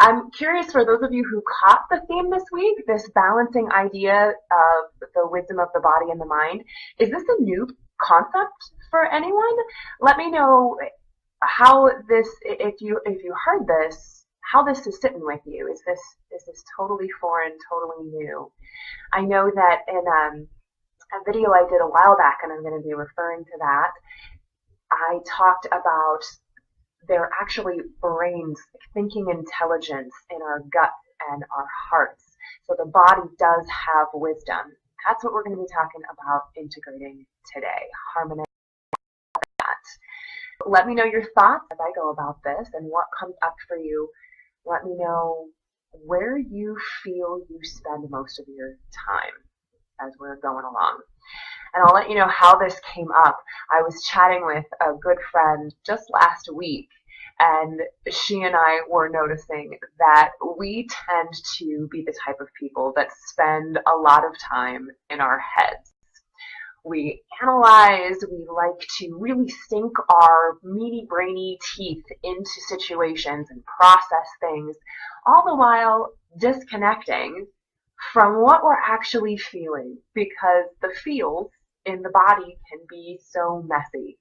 I'm curious for those of you who caught the theme this week, this balancing idea of the wisdom of the body and the mind. Is this a new concept for anyone? Let me know how this, if you heard this, how this is sitting with you. Is this totally foreign, totally new? I know that in a video I did a while back, and I'm going to be referring to that, I talked about there are actually brains, thinking intelligence in our gut and our hearts. So the body does have wisdom. That's what we're going to be talking about integrating today, harmonizing that. Let me know your thoughts as I go about this and what comes up for you. Let me know where you feel you spend most of your time as we're going along. And I'll let you know how this came up. I was chatting with a good friend just last week, and she and I were noticing that we tend to be the type of people that spend a lot of time in our heads. We analyze, we like to really sink our meaty, brainy teeth into situations and process things, all the while disconnecting from what we're actually feeling, because the feels in the body can be so messy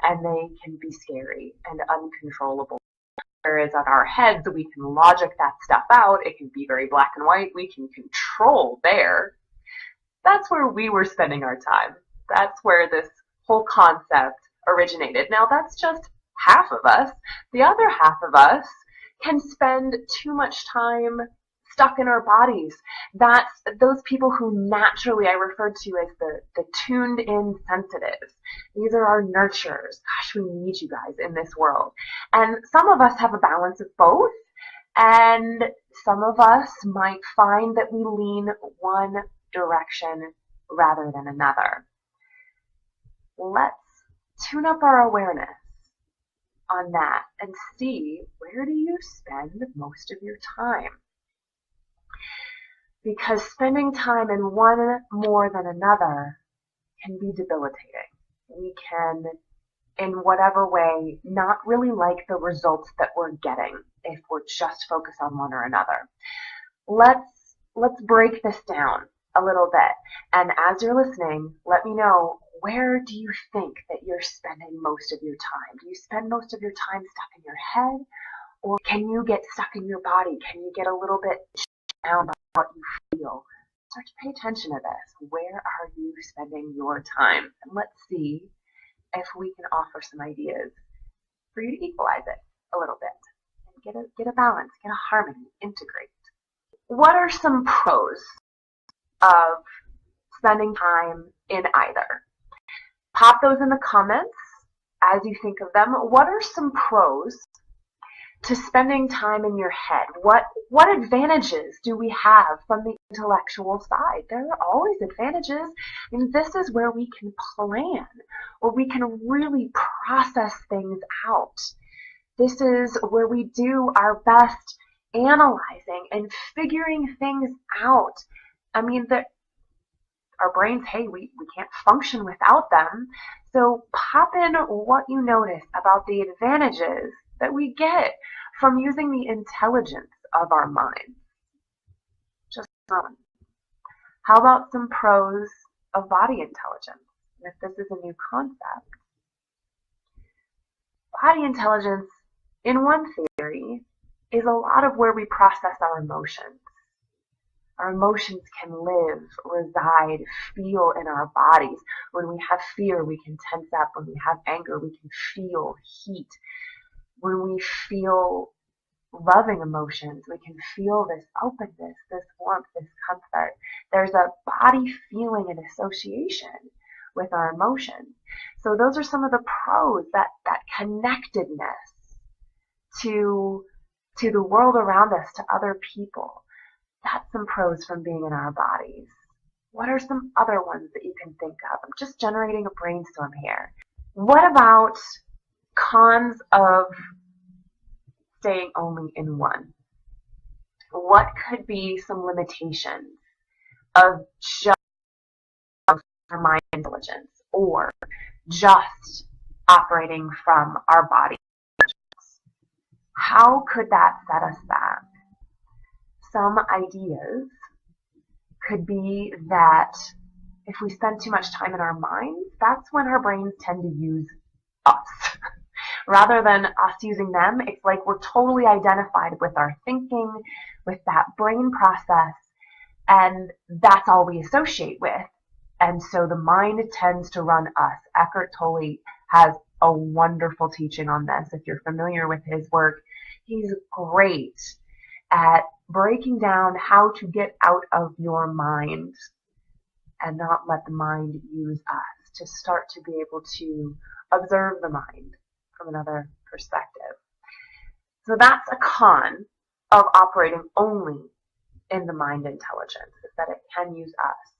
and they can be scary and uncontrollable. Whereas on our heads, we can logic that stuff out. It can be very black and white. We can control there. That's where we were spending our time. That's where this whole concept originated. Now, that's just half of us. The other half of us can spend too much time stuck in our bodies. That's those people who naturally I referred to as the tuned in sensitives. These are our nurturers. Gosh, we need you guys in this world. And some of us have a balance of both, and some of us might find that we lean one direction rather than another. Let's tune up our awareness on that and see, where do you spend most of your time? Because spending time in one more than another can be debilitating. We can, in whatever way, not really like the results that we're getting if we're just focused on one or another. Let's break this down a little bit. And as you're listening, let me know, where do you think that you're spending most of your time? Do you spend most of your time stuck in your head? Or can you get stuck in your body? Can you get a little bit down by what you feel? Start to pay attention to this. Where are you spending your time? And let's see if we can offer some ideas for you to equalize it a little bit and get a balance, get a harmony, integrate. What are some pros of spending time in either? Pop those in the comments as you think of them. What are some pros to spending time in your head? What advantages do we have from the intellectual side? There are always advantages. And this is where we can plan, where we can really process things out. This is where we do our best analyzing and figuring things out. I mean, our brains, hey, we can't function without them. So pop in what you notice about the advantages that we get from using the intelligence of our minds. Just one. How about some pros of body intelligence? If this is a new concept. Body intelligence, in one theory, is a lot of where we process our emotions. Our emotions can live, reside, feel in our bodies. When we have fear, we can tense up. When we have anger, we can feel heat. When we feel loving emotions, we can feel this openness, this warmth, this comfort. There's a body feeling and association with our emotions. So those are some of the pros, that connectedness to the world around us, to other people. That's some pros from being in our bodies. What are some other ones that you can think of? I'm just generating a brainstorm here. What about cons of staying only in one? What could be some limitations of just our mind intelligence, or just operating from our body? How could that set us back? some ideas could be that if we spend too much time in our minds, that's when our brains tend to use us. Rather than us using them, it's like we're totally identified with our thinking, with that brain process, and that's all we associate with. And so the mind tends to run us. Eckhart Tolle has a wonderful teaching on this. If you're familiar with his work, he's great at breaking down how to get out of your mind and not let the mind use us, to start to be able to observe the mind from another perspective. So that's a con of operating only in the mind intelligence, is that it can use us.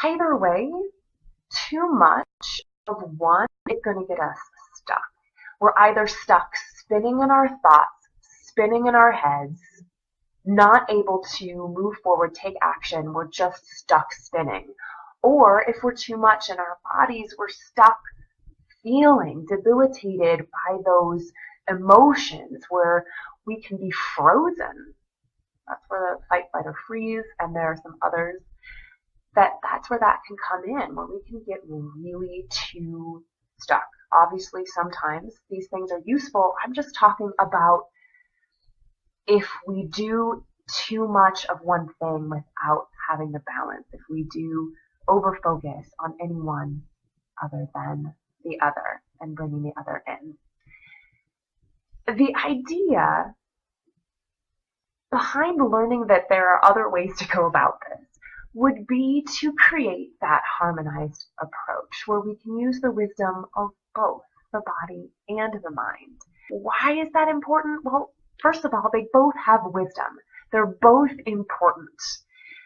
Either way, too much of one is going to get us stuck. We're either stuck spinning in our thoughts, spinning in our heads, not able to move forward, take action. We're just stuck spinning. Or if we're too much in our bodies, we're stuck feeling debilitated by those emotions where we can be frozen. That's where the fight, flight, or freeze, and there are some others. That's where that can come in, where we can get really too stuck. Obviously, sometimes these things are useful. I'm just talking about if we do too much of one thing without having the balance, if we do over-focus on any one other than the other and bringing the other in. The idea behind learning that there are other ways to go about this would be to create that harmonized approach where we can use the wisdom of both the body and the mind. Why is that important? Well, first of all, they both have wisdom. They're both important.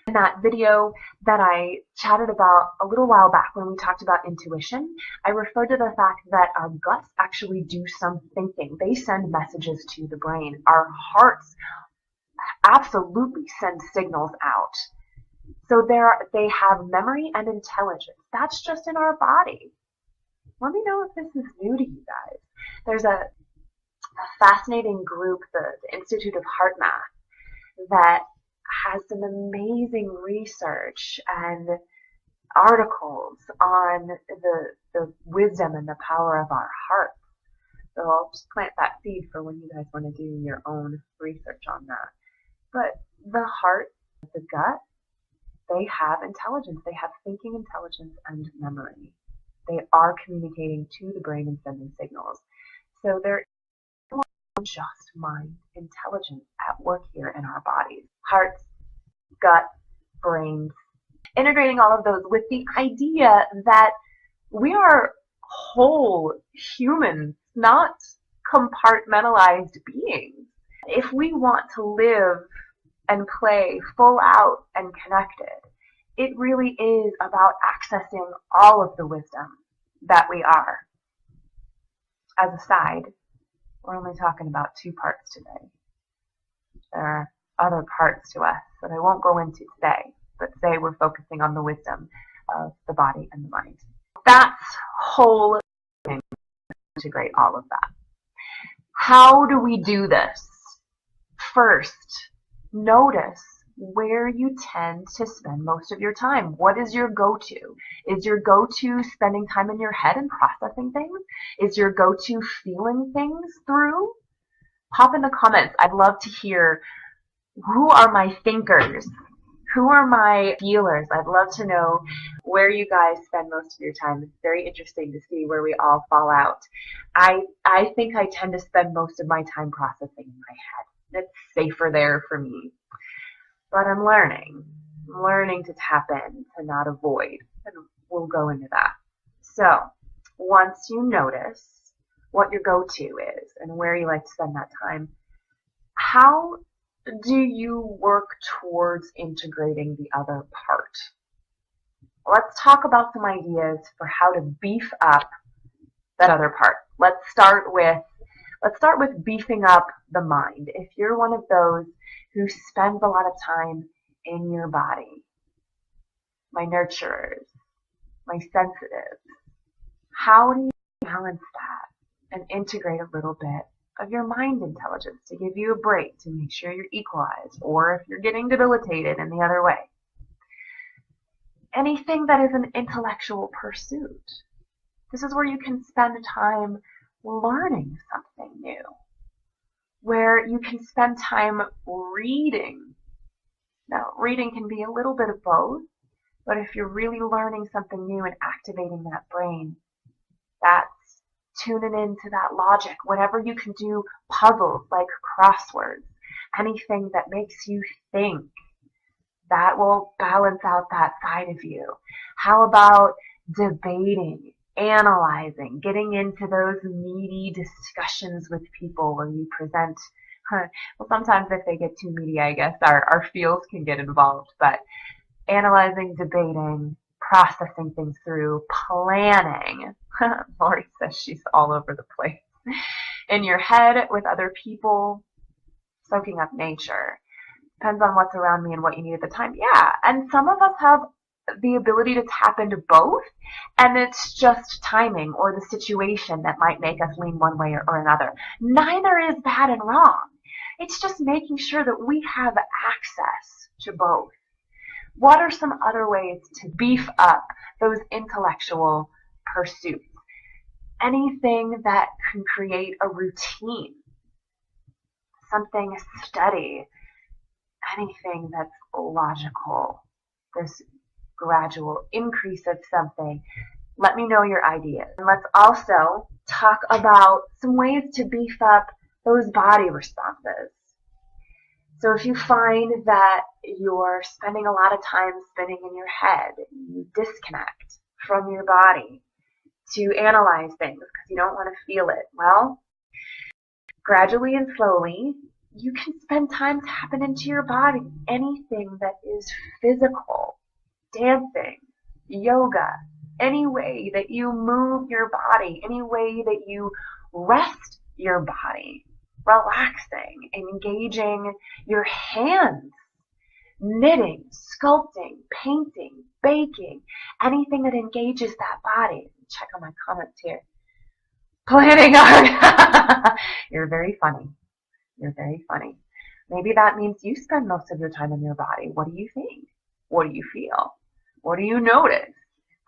In that video that I chatted about a little while back when we talked about intuition, I referred to the fact that our guts actually do some thinking. They send messages to the brain. Our hearts absolutely send signals out. So they have memory and intelligence. That's just in our body. Let me know if this is new to you guys. There's a fascinating group, the Institute of Heart Math, that has some amazing research and articles on the wisdom and the power of our hearts. So I'll just plant that seed for when you guys want to do your own research on that. But the heart, the gut, they have intelligence. They have thinking intelligence and memory. They are communicating to the brain and sending signals. So there is just mind intelligence at work here in our bodies. Hearts, gut, brains. Integrating all of those with the idea that we are whole humans, not compartmentalized beings. If we want to live and play full out and connected, it really is about accessing all of the wisdom that we are. As a side, we're only talking about 2 parts today. There are other parts to us that I won't go into today, but today we're focusing on the wisdom of the body and the mind. That's whole thing, integrate all of that. How do we do this? First, notice where you tend to spend most of your time. What is your go-to? Is your go-to spending time in your head and processing things? Is your go-to feeling things through? Pop in the comments. I'd love to hear, who are my thinkers? Who are my feelers? I'd love to know where you guys spend most of your time. It's very interesting to see where we all fall out. I think I tend to spend most of my time processing in my head. It's safer there for me. But I'm learning to tap in, to not avoid, and we'll go into that. So once you notice what your go-to is and where you like to spend that time, how do you work towards integrating the other part? Let's talk about some ideas for how to beef up that other part. Let's start with beefing up the mind. If you're one of those who spends a lot of time in your body, my nurturers, my sensitives, how do you balance that and integrate a little bit of your mind intelligence to give you a break to make sure you're equalized, or if you're getting debilitated in the other way. Anything that is an intellectual pursuit. This is where you can spend time learning something new, where you can spend time reading. Now, reading can be a little bit of both, but if you're really learning something new and activating that brain, that's tuning into that logic. Whenever you can do puzzles like crosswords, anything that makes you think, that will balance out that side of you. How about debating, analyzing, getting into those meaty discussions with people where you present, well, sometimes if they get too meaty, I guess our feels can get involved, but analyzing, debating, processing things through, planning. Lori says she's all over the place. In your head with other people, soaking up nature. Depends on what's around me and what you need at the time. Yeah, and some of us have the ability to tap into both, and it's just timing or the situation that might make us lean one way or another. Neither is bad and wrong. It's just making sure that we have access to both. What are some other ways to beef up those intellectual pursuits? Anything that can create a routine, something steady, anything that's logical, this gradual increase of something. Let me know your ideas. And let's also talk about some ways to beef up those body responses. So if you find that you're spending a lot of time spinning in your head, you disconnect from your body to analyze things because you don't want to feel it. Well, gradually and slowly, you can spend time tapping into your body. Anything that is physical, dancing, yoga, any way that you move your body, any way that you rest your body, relaxing, engaging your hands, knitting, sculpting, painting, baking, anything that engages that body. Check on my comments here. Planning art. You're very funny. You're very funny. Maybe that means you spend most of your time in your body. What do you think? What do you feel? What do you notice?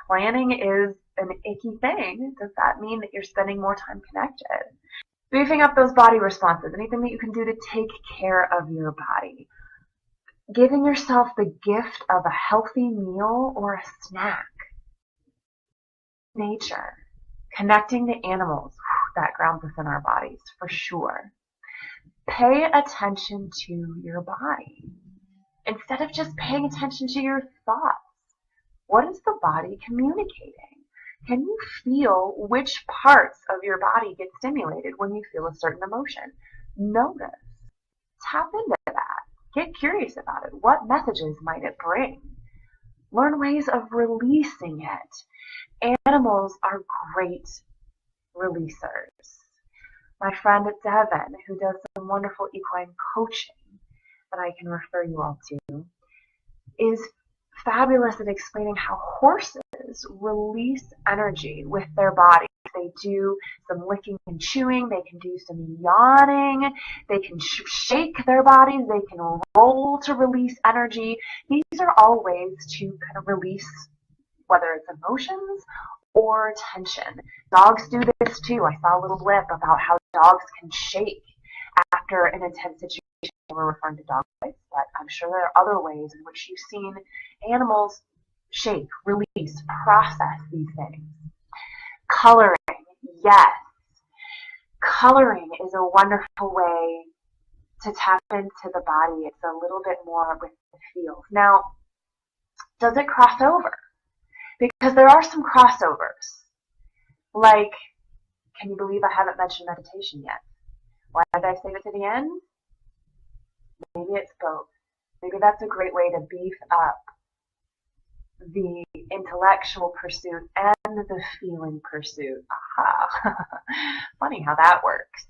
Planning is an icky thing. Does that mean that you're spending more time connected? Beefing up those body responses, anything that you can do to take care of your body. Giving yourself the gift of a healthy meal or a snack. Nature. Connecting to animals. That grounds us in our bodies, for sure. Pay attention to your body. Instead of just paying attention to your thoughts. What is the body communicating? Can you feel which parts of your body get stimulated when you feel a certain emotion? Notice. Tap into that. Get curious about it. What messages might it bring? Learn ways of releasing it. Animals are great releasers. My friend Devon, who does some wonderful equine coaching that I can refer you all to, is fabulous at explaining how horses release energy with their bodies. They do some licking and chewing. They can do some yawning. They can shake their bodies. They can roll to release energy. These are all ways to kind of release, whether it's emotions or tension. Dogs do this too. I saw a little blip about how dogs can shake after an intense situation. We're referring to dog bites, but I'm sure there are other ways in which you've seen animals shake, release, process these things. Coloring, yes. Coloring is a wonderful way to tap into the body. It's a little bit more with the feels. Now, does it cross over? Because there are some crossovers. Like, can you believe I haven't mentioned meditation yet? Why did I save it to the end? Maybe it's both. Maybe that's a great way to beef up the intellectual pursuit and the feeling pursuit. Aha. Funny how that works.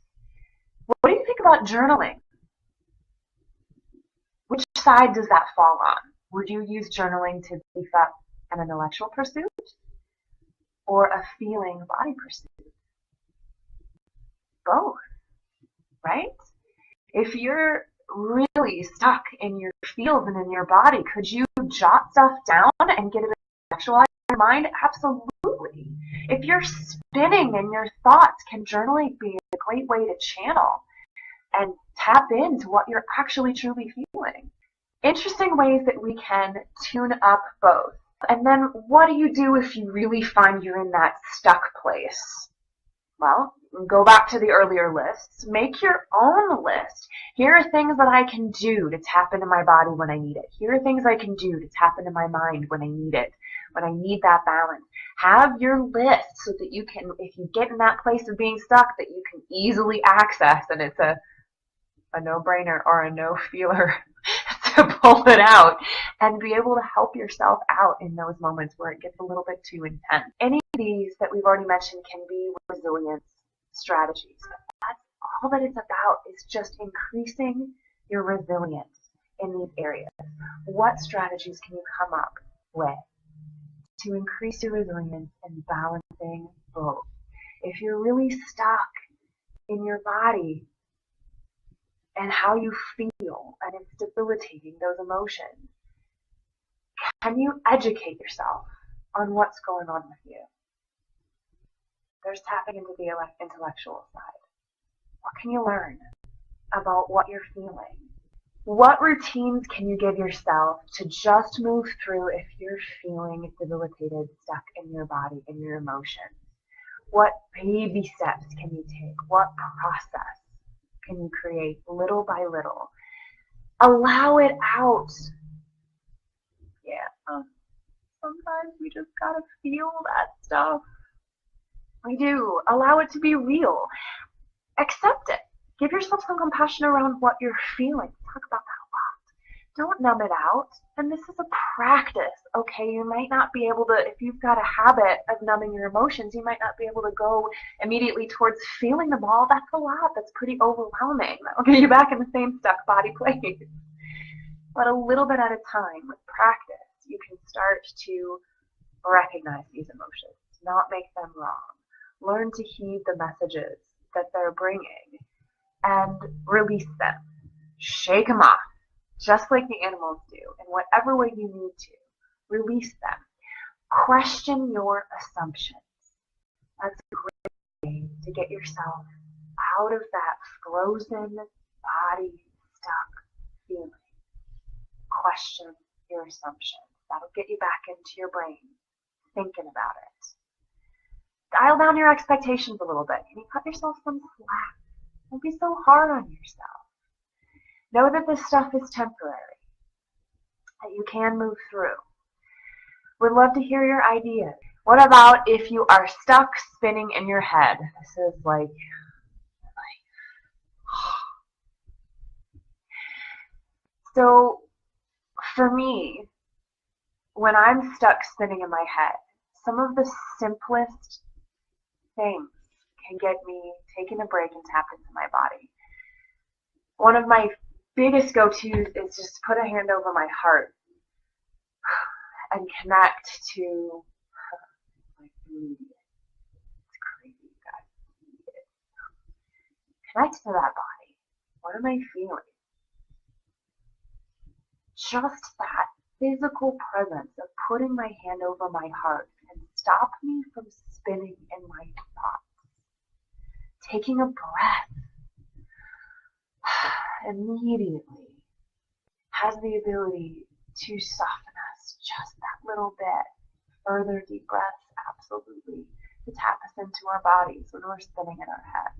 What do you think about journaling? Which side does that fall on? Would you use journaling to beef up an intellectual pursuit or a feeling body pursuit? Both. right? If you're really stuck in your field and in your body, could you jot stuff down and get it intellectualized in your mind? Absolutely. If you're spinning in your thoughts, can journaling be a great way to channel and tap into what you're actually truly feeling? Interesting ways that we can tune up both. And then what do you do if you really find you're in that stuck place? Well, go back to the earlier lists. Make your own list. Here are things that I can do to tap into my body when I need it. Here are things I can do to tap into my mind when I need it, when I need that balance. Have your list so that you can, if you get in that place of being stuck, that you can easily access, and it's a no-brainer or a no-feeler to pull it out and be able to help yourself out in those moments where it gets a little bit too intense. Any of these that we've already mentioned can be resilience strategies. But that's all that it's about, is just increasing your resilience in these areas. What strategies can you come up with to increase your resilience and balancing both? If you're really stuck in your body and how you feel, and it's debilitating, those emotions, can you educate yourself on what's going on with you? There's tapping into the intellectual side. What can you learn about what you're feeling? What routines can you give yourself to just move through if you're feeling debilitated, stuck in your body, in your emotions? What baby steps can you take? What process can you create little by little? Allow it out. Yeah, sometimes we just gotta feel that stuff. We do. Allow it to be real. Accept it. Give yourself some compassion around what you're feeling. Talk about that a lot. Don't numb it out. And this is a practice, okay? You might not be able to, if you've got a habit of numbing your emotions, you might not be able to go immediately towards feeling them all. That's a lot. That's pretty overwhelming. That'll get you back in the same stuck body place. But a little bit at a time, with practice, you can start to recognize these emotions, not make them wrong. Learn to heed the messages that they're bringing and release them. Shake them off, just like the animals do, in whatever way you need to. Release them. Question your assumptions. That's a great way to get yourself out of that frozen body stuck feeling. Question your assumptions. That'll get you back into your brain, thinking about it. Dial down your expectations a little bit. Can you cut yourself some slack? Don't be so hard on yourself. Know that this stuff is temporary, that you can move through. Would love to hear your ideas. What about if you are stuck spinning in your head? This is like so for me, when I'm stuck spinning in my head, some of the simplest things can get me taking a break and tap into my body. One of my biggest go-tos is just put a hand over my heart and connect to my breathing. It's crazy, guys. Connect to that body. What am I feeling? Just that physical presence of putting my hand over my heart can stop me from spinning in my thoughts. Taking a breath immediately has the ability to soften us just that little bit. Further deep breaths, absolutely, to tap us into our bodies when we're spinning in our head.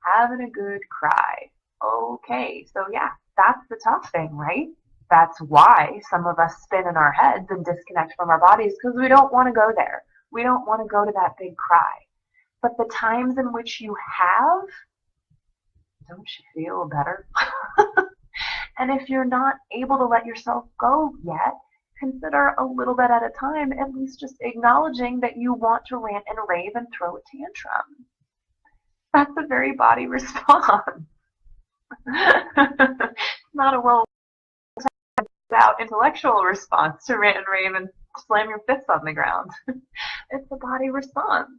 Having a good cry. Okay, so yeah, that's the tough thing, right? That's why some of us spin in our heads and disconnect from our bodies, because we don't want to go there. We don't want to go to that big cry. But the times in which you have, don't you feel better? And if you're not able to let yourself go yet, consider a little bit at a time, at least just acknowledging that you want to rant and rave and throw a tantrum. That's a very body response. It's not a well out intellectual response to rant and rave and slam your fists on the ground. It's a body response.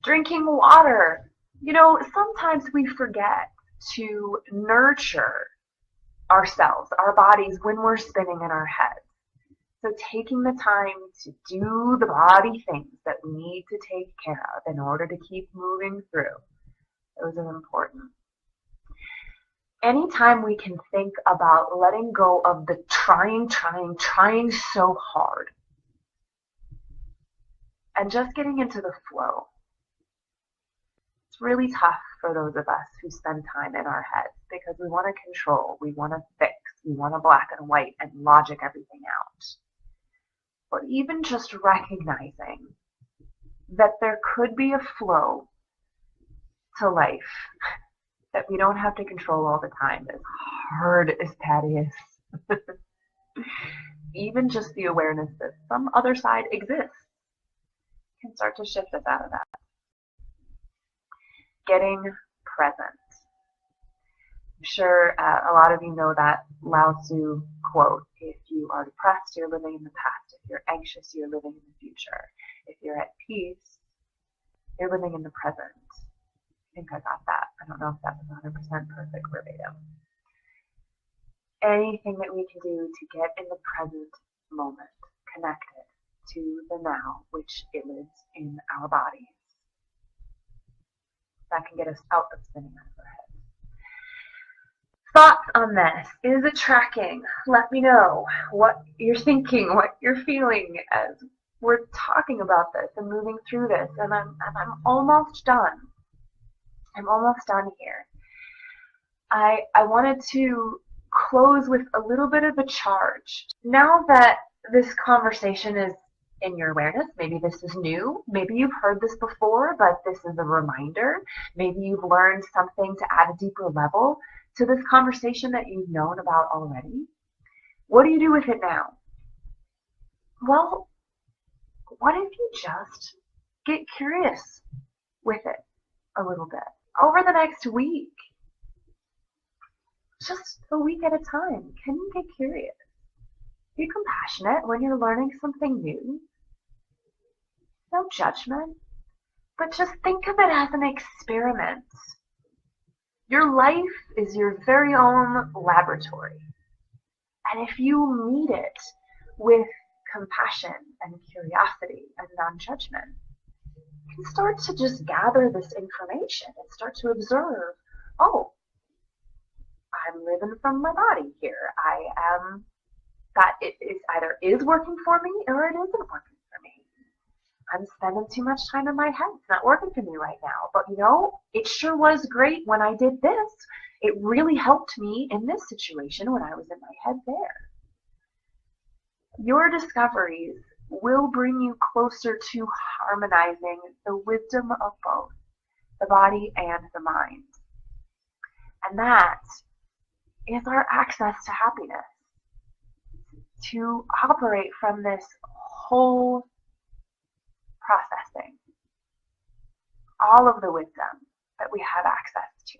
Drinking water. Sometimes we forget to nurture ourselves, our bodies, when we're spinning in our heads. So taking the time to do the body things that we need to take care of in order to keep moving through, those are important. Anytime we can think about letting go of the trying so hard, and just getting into the flow. It's really tough for those of us who spend time in our heads because we want to control, we want to fix, we want to black and white and logic everything out. But even just recognizing that there could be a flow to life that we don't have to control all the time, as hard as that is. Even just the awareness that some other side exists can start to shift us out of that. Getting present. I'm sure a lot of you know that Lao Tzu quote, if you are depressed, you're living in the past. If you're anxious, you're living in the future. If you're at peace, you're living in the present. I think I got that. I don't know if that was 100% perfect verbatim. Anything that we can do to get in the present moment, connected to the now, which it lives in our bodies, that can get us out of spinning out of our heads. Thoughts on this? Is it tracking? Let me know what you're thinking, what you're feeling as we're talking about this and moving through this. And I'm almost done. I'm almost done here. I wanted to close with a little bit of a charge. Now that this conversation is in your awareness, maybe this is new, maybe you've heard this before, but this is a reminder. Maybe you've learned something to add a deeper level to this conversation that you've known about already. What do you do with it now? Well, what if you just get curious with it a little bit over the next week? Just a week at a time. Can you get curious? Be compassionate when you're learning something new. No judgment, but just think of it as an experiment. Your life is your very own laboratory. And if you meet it with compassion and curiosity and non-judgment, you can start to just gather this information and start to observe, oh, I'm living from my body here. That it either is working for me or it isn't working for me. I'm spending too much time in my head. It's not working for me right now. But it sure was great when I did this. It really helped me in this situation when I was in my head there. Your discoveries will bring you closer to harmonizing the wisdom of both, the body and the mind. And that is our access to happiness. To operate from this whole processing, all of the wisdom that we have access to.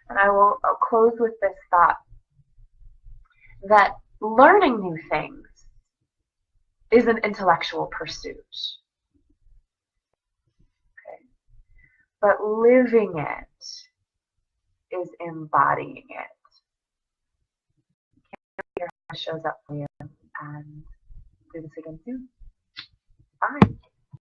And I'll close with this thought that learning new things is an intellectual pursuit. Okay. But living it is embodying it. Can't hear how it shows up for you, and do this again soon. Bye.